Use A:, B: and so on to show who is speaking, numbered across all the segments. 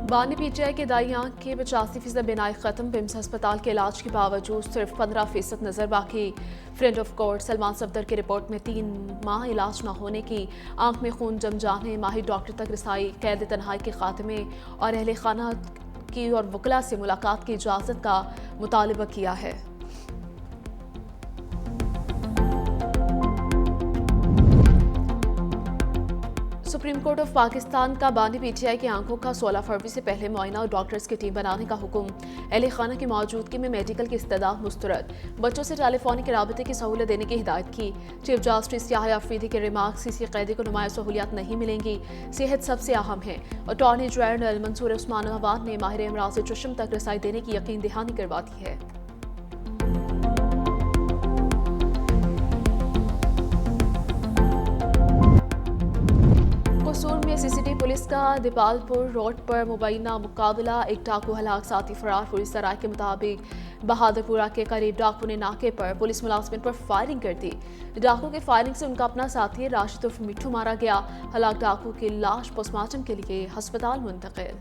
A: बानी पीटीआई के दाई आंख के 85% बिनाई खत्म। बिम्स अस्पताल के इलाज के बावजूद सिर्फ 15% नजर बाकी। Friend of court Salman Safdar की रिपोर्ट में 3 माह इलाज न होने की, आंख में खून जम जाने, माहिर डॉक्टर तक रसाई, कैद तन्हाई के खात्मे और अहले खाना की और वकला से मुलाकात की इजाजत का मुतालबा किया है। सुप्रीम कोर्ट ऑफ पाकिस्तान का बानी पीटीआई की आंखों का 16 फरवरी से पहले मुआयना और डॉक्टर्स की टीम बनाने का हुक्म। अहले खाना की मौजूदगी में मेडिकल की इस्तदाद मुस्तरद। बच्चों से टेलीफोनिक राबते की सहूलत देने की हिदायत की। चीफ जस्टिस याह्या अफरीदी के रिमार्क, सीसी कैदी को नुमाया सहूलियात नहीं मिलेंगी, सेहत सबसे अहम है। अटॉर्नी जनरल मंसूर उस्मानाबाद ने माहिर अमराज चश्म तक रसाई देने की यकीन दहानी करवा दी है। कसूर में सीसीटी पुलिस का दीपालपुर रोड पर मुबैना मुकाबला, एक डाकू हलाक, साथी फरार। पुलिस सराय के मुताबिक बहादुरपुरा के करीब डाकू ने नाके पर पुलिस मुलाजिम पर फायरिंग कर दी। डाकू के फायरिंग से उनका अपना साथी राशिद उर्फ मिट्ठू मारा गया। हलाक डाकू की लाश पोस्टमार्टम के लिए अस्पताल मुंतकिल।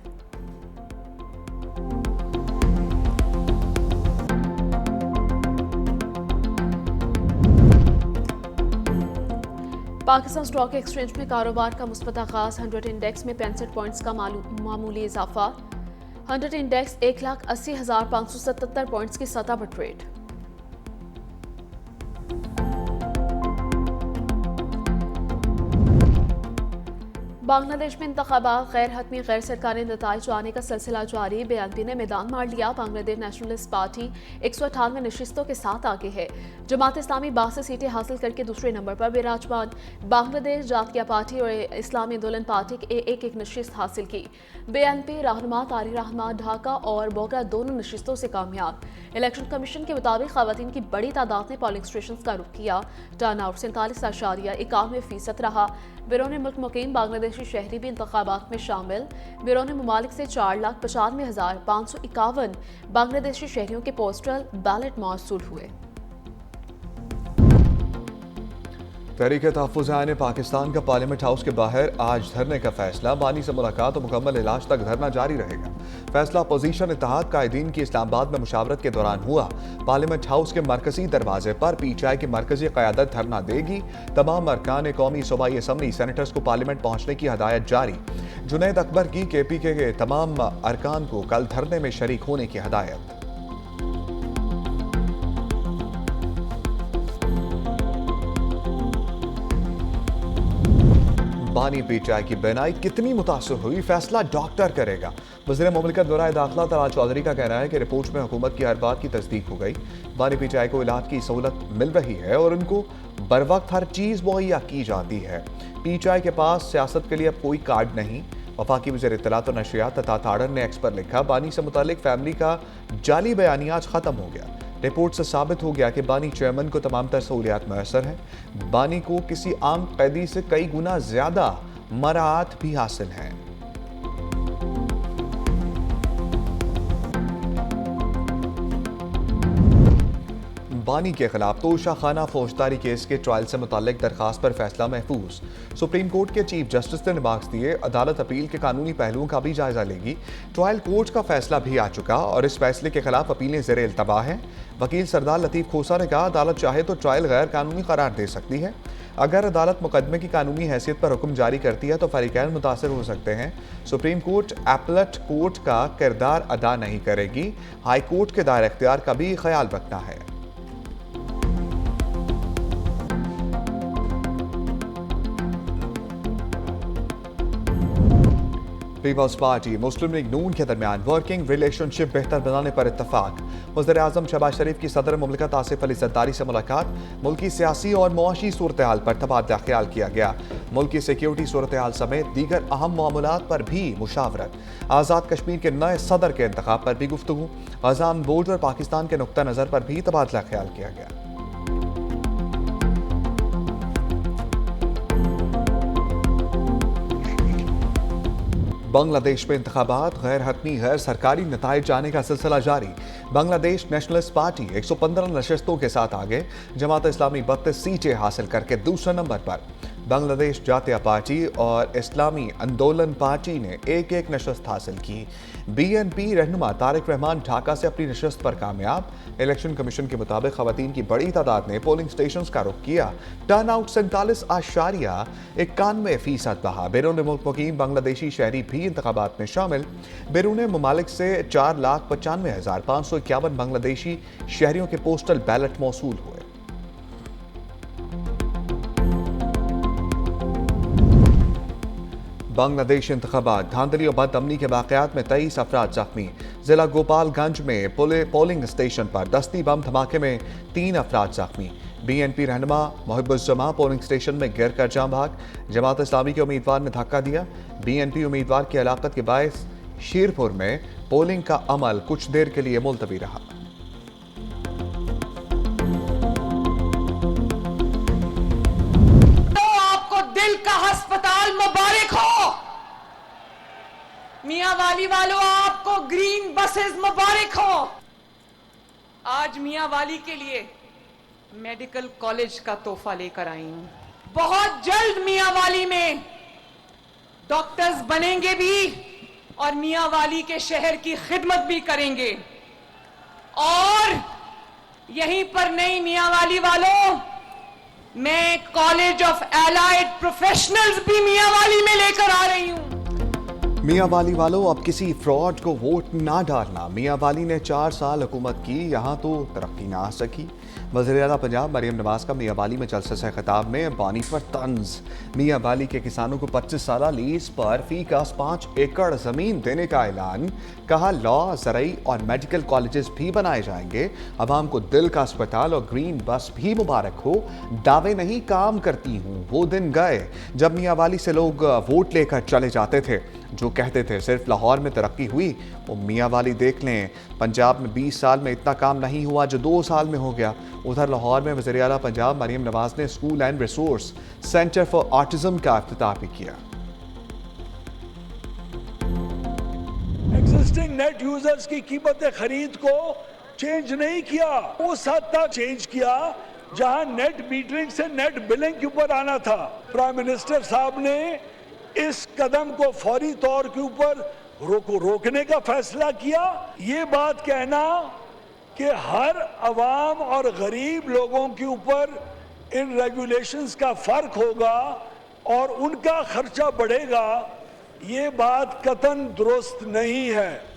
A: पाकिस्तान स्टॉक एक्सचेंज में कारोबार का मुस्बत आगाज। 100 इंडेक्स में 65 पॉइंट्स का मामूली इजाफा। 100 इंडेक्स 1,80,577 पॉइंट्स की सतह पर ट्रेड। बांग्लादेश में इंतखाबात, गैर हतमी गैर सरकारी नताइज आने का सिलसिला जारी। बीएनपी ने मैदान मार लिया। बांग्लादेश नेशनलिस्ट पार्टी 198 नशिस्तों के साथ आगे है। जमात इस्लामी 62 सीटें हासिल करके दूसरे नंबर पर विराजमान। बांग्लादेश जातीय पार्टी और इस्लामी आंदोलन पार्टी की एक नशिस्त हासिल की। बीएनपी रहनुमा तारिक रहमान ढाका और बोगरा दोनों नशिस्तों से कामयाब। इलेक्शन कमीशन के मुताबिक खवातीन की बड़ी तादाद ने पोलिंग स्टेशन का रुख किया। टर्न आउट 47.91% रहा। बैरून मुल्क मुकीम बांग्लादेशी शहरी भी इंतखाबात में शामिल। बैरून ममालिक से 4,95,551 बांग्लादेशी शहरियों के पोस्टल बैलेट मौसूल हुए।
B: तहरीक तहफ़्फ़ुज़ आईन पाकिस्तान का पार्लियामेंट हाउस के बाहर आज धरने का फैसला। बानी से मुलाकात और मुकम्मल इलाज तक धरना जारी रहेगा। फैसला अपोजिशन इत्तेहाद कायदीन की इस्लामाबाद में मुशावरत के दौरान हुआ। पार्लियामेंट हाउस के मरकजी दरवाजे पर पीटीआई की मरकजी क़यादत धरना देगी। तमाम अरकान कौमी सूबाई असम्बली सेनेटर्स को पार्लियामेंट पहुंचने की हदायत जारी। जुनैद अकबर की KPK के तमाम अरकान को कल धरने में शरीक होने की हदायत। बानी पीटीआई की बेनाई कितनी मुतासर हुई, फैसला डॉक्टर करेगा। वज़ीर मुमलिकत दौराए दाखिला तलाल चौधरी का कहना है कि रिपोर्ट में हुकूमत की हर बात की तस्दीक हो गई। बानी पीटीआई को इलाज की सहूलत मिल रही है और उनको बर वक्त हर चीज़ मुहैया की जाती है। पीटीआई के पास सियासत के लिए अब कोई कार्ड नहीं। वफाकी वज़ीर इत्तलात और नशरियात तथा ताड़न ने एक्स पर लिखा, बानी से मुतालिक फैमिली का जाली बयानिया आज ख़त्म हो गया। रिपोर्ट से साबित हो गया कि बानी चेयरमैन को तमाम तर सहूलियात मैसर हैं। बानी को किसी आम कैदी से कई गुना ज्यादा मराहत भी हासिल हैं। बानी के खिलाफ तोशा खाना फौजदारी केस के ट्रायल से मुताल्लिक दरखास्त पर फैसला महफूज। सुप्रीम कोर्ट के चीफ जस्टिस ने रिमार्क्स दिए। अदालत अपील के कानूनी पहलुओं का भी जायजा लेगी। ट्रायल कोर्ट का फैसला भी आ चुका और इस फैसले के खिलाफ अपीलें ज़ेरे इल्तवा हैं। वकील सरदार लतीफ़ खोसा ने कहा, अदालत चाहे तो ट्रायल गैर कानूनी करार दे सकती है। अगर अदालत मुकदमे की कानूनी हैसियत पर हुक्म जारी करती है तो फरीकैन मुतासर हो सकते हैं। सुप्रीम कोर्ट एपलेट कोर्ट का किरदार अदा नहीं करेगी। हाई कोर्ट के दायरे इख्तियार का भी ख्याल रखना है। पीपल्स पार्टी मुस्लिम लीग नून के दरमियान वर्किंग रिलेशनशिप बेहतर बनाने पर इत्तफाक। वज़ीर आज़म शहबाज शरीफ की सदर मुमलिकत आसिफ अली ज़रदारी से मुलाकात। मुल्की सियासी और मुआशी सूरत हाल पर तबादला ख्याल किया गया। मुल्की सिक्योरिटी सूरत हाल समेत दीगर अहम मामलात पर भी मुशावरत। आज़ाद कश्मीर के नए सदर के इंतखाब पर भी गुफ्तगू। अज़ाम बोर्ड और पाकिस्तान के नुक्ता नज़र पर भी तबादला ख्याल किया गया। बांग्लादेश में इंतखाबात, गैर हतमी गैर सरकारी नताइज आने का सिलसिला जारी। बांग्लादेश नेशनलिस्ट पार्टी 115 नशस्तों के साथ आगे। जमात इस्लामी 32 सीटें हासिल करके दूसरे नंबर पर। बांग्लादेश जातीय पार्टी और इस्लामी आंदोलन पार्टी ने एक एक नशस्त हासिल की। बीएनपी रहनुमा तारिक रहमान ढाका से अपनी नशस्त पर कामयाब। इलेक्शन कमीशन के मुताबिक खवातीन की बड़ी तादाद ने पोलिंग स्टेशंस का रुख किया। टर्न आउट 47.91% रहा। बैरून मुल्क मुकीम बांग्लादेशी शहरी भी इंतखाबात में शामिल। बैरून ममालिक से 4,95,551 बांग्लादेशी शहरियों के पोस्टल बैलेट मौसूल हुए। बांग्लादेश इंतखाबात, धांधली और बदअमनी के वाकयात में 23 अफराद जख्मी। जिला गोपालगंज में पोलिंग स्टेशन पर दस्ती बम धमाके में 3 अफराद जख्मी। बीएनपी रहनुमा मोहिबुज्जमा पोलिंग स्टेशन में गिर कर जाम भाग। जमात इस्लामी के उम्मीदवार ने धक्का दिया। बीएनपी उम्मीदवार की हलाकत के बायस शीरपुर में पोलिंग का अमल कुछ देर के लिए मुलतवी रहा।
C: अस्पताल मुबारक हो। मियां वाली वालों, आपको ग्रीन बसेस मुबारक हो। आज मियां वाली के लिए मेडिकल कॉलेज का तोहफा लेकर आई हूं। बहुत जल्द मियां वाली में डॉक्टर्स बनेंगे भी और मियां वाली के शहर की खिदमत भी करेंगे। और यहीं पर नहीं मियां वाली वालों, मैं कॉलेज ऑफ एलाइड प्रोफेशनल्स भी मियां वाली में लेकर आ रही हूं।
B: मियां वाली वालों, अब किसी फ्रॉड को वोट ना डालना। मियां वाली ने 4 साल हुकूमत की, यहां तो तरक्की ना आ सकी। वज़ीर-ए-आला पंजाब मरियम नवाज का मियां वाली में जलसे से खिताब में पानी पर तंज। मियां वाली के किसानों को 25 साल लीज पर फी कास 5 एकड़ जमीन देने का ऐलान। कहा लॉ, ज़रई और मेडिकल कॉलेजेस भी बनाए जाएंगे। अवाम को दिल का अस्पताल और ग्रीन बस भी मुबारक हो। दावे नहीं, काम करती हूँ। वो दिन गए जब मियां वाली से लोग वोट लेकर चले जाते थे, जो कहते थे सिर्फ लाहौर में तरक्की हुई। वो मियां वाली देख लें, पंजाब में 20 साल में इतना काम नहीं हुआ जो 2 साल में हो गया। उधर लाहौर में वज़ीर-ए-आला पंजाब मरियम नवाज ने school and resource centre for autism का इफ्तिताह भी किया।
D: एग्जिस्टिंग नेट यूजर्स की कीमत खरीद को चेंज नहीं किया, उस हद तक चेंज किया जहां नेट मीटरिंग से नेट बिलिंग के ऊपर आना था। प्राइम मिनिस्टर साहब ने इस कदम को फौरी तौर के ऊपर रोकने का फैसला किया। ये बात कहना कि हर अवाम और गरीब लोगों के ऊपर इन रेगुलेशंस का फर्क होगा और उनका खर्चा बढ़ेगा, ये बात कतन दुरुस्त नहीं है।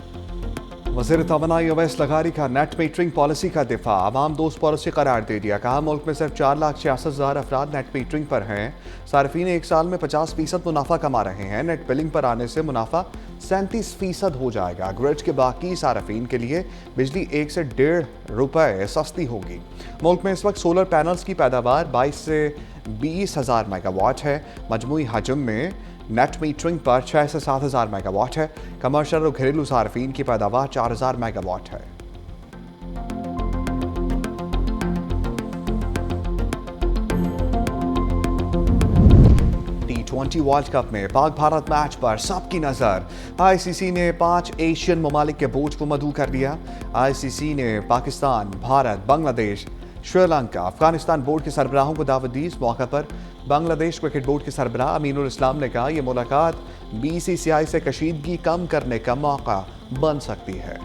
B: वज़ीर तवानाई अवैस लगारी का नेट मीटरिंग पॉलिसी का दिफा, अवाम दोस्त पॉलिसी करार दे दिया। कहा मुल्क में सिर्फ 4,66,000 अफराद नेट मीटरिंग पर हैं। सार्फिन एक साल में 50% मुनाफा कमा रहे हैं। नेट बिलिंग पर आने से मुनाफा 37% हो जाएगा। ग्रिड के बाकी सार्फिन के लिए बिजली 1 से 1.5 रुपए सस्ती होगी। मुल्क में इस वक्त सोलर पैनल्स की पैदावार 22 से 20,000 मेगावाट है। मजमूई हजम में नेट मीटरिंग पर 6 से 7,000 मेगावाट है। कमर्शियल और घरेलू सार्फिन की पैदावार 4,000 मेगावाट है। T20 वर्ल्ड कप में पाक भारत मैच पर सबकी नजर। आईसीसी ने 5 एशियन ममालिक के बोझ को मधु कर दिया। आईसीसी ने पाकिस्तान, भारत, बांग्लादेश, श्रीलंका, अफगानिस्तान बोर्ड के सरबराहों को दावत दी। इस मौके पर बांग्लादेश क्रिकेट बोर्ड के सरबराह अमीनुल इस्लाम ने कहा, यह मुलाकात बीसीसीआई से कशीदगी कम करने का मौका बन सकती है।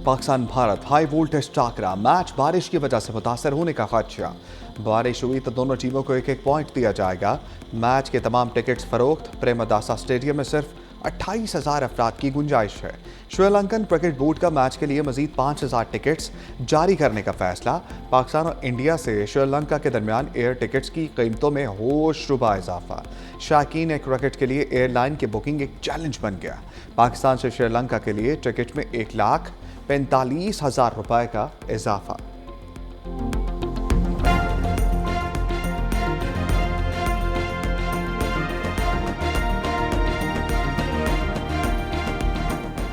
B: पाकिस्तान भारत हाई वोल्टेज टाकरा, मैच बारिश की वजह से मुतासर होने का खदशा। बारिश हुई तो दोनों टीमों को 1-1 पॉइंट दिया जाएगा। मैच के तमाम टिकट्स फरोख्त। प्रेमदासा स्टेडियम में सिर्फ 28,000 अफराद की गुंजाइश है। श्रीलंकन क्रिकेट बोर्ड का मैच के लिए मजीद 5,000 टिकट्स जारी करने का फैसला। पाकिस्तान और इंडिया से श्रीलंका के दरमियान एयर टिकट्स की कीमतों में होशरुबा इजाफा। शाकीन क्रिकेट के लिए एयरलाइन की बुकिंग एक चैलेंज बन गया। पाकिस्तान से श्रीलंका के लिए टिकट में 1,45,000 रुपए का इजाफा।